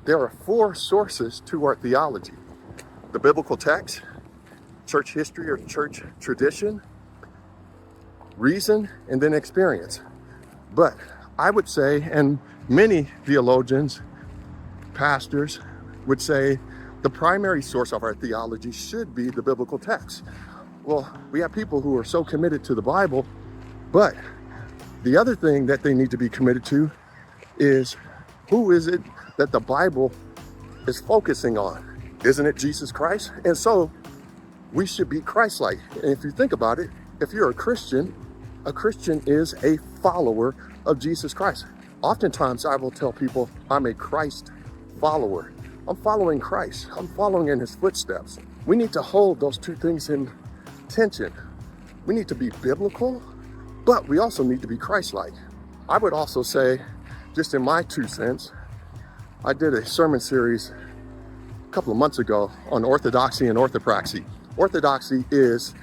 there are four sources to our theology: the biblical text, church history or church tradition, reason, and then experience. But I would say, and many theologians, pastors would say, the primary source of our theology should be the biblical text. Well, we have people who are so committed to the Bible, but the other thing that they need to be committed to is, who is it that the Bible is focusing on? Isn't it Jesus Christ? And so we should be Christ-like. And if you think about it, if you're a Christian is a follower of Jesus Christ. Oftentimes I will tell people I'm a Christ follower. I'm following Christ. I'm following in his footsteps. We need to hold those two things in tension. We need to be biblical, but we also need to be Christ-like. I would also say, just in my 2 cents, I did a sermon series a couple of months ago on Orthodoxy and Orthopraxy. Orthodoxy is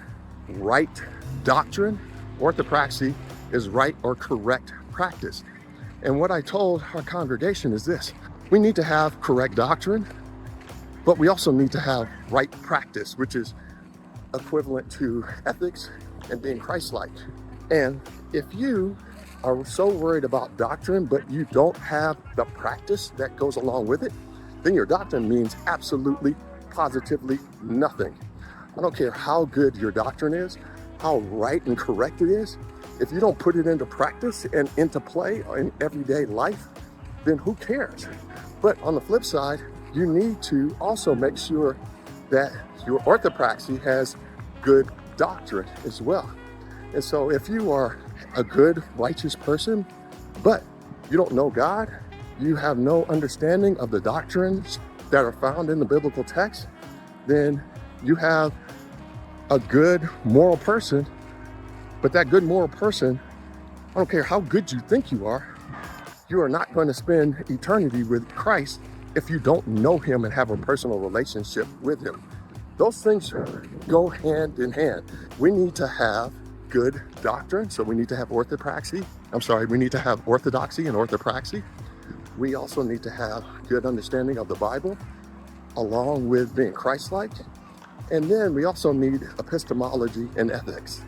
right doctrine. Orthopraxy is right or correct practice. And what I told our congregation is this: we need to have correct doctrine, but we also need to have right practice, which is equivalent to ethics and being Christ-like. And if you are so worried about doctrine, but you don't have the practice that goes along with it, then your doctrine means absolutely, positively nothing. I don't care how good your doctrine is, how right and correct it is. If you don't put it into practice and into play in everyday life, then who cares? But on the flip side, you need to also make sure that your orthopraxy has good doctrine as well. And so if you are a good, righteous person, but you don't know God, you have no understanding of the doctrines that are found in the biblical text, then you have a good moral person, but that good moral person, I don't care how good you think you are not going to spend eternity with Christ if you don't know him and have a personal relationship with him. Those things go hand in hand. We need to have good doctrine, so we need to have orthopraxy. We need to have orthodoxy and orthopraxy. We also need to have good understanding of the Bible, along with being Christ-like. And then we also need epistemology and ethics.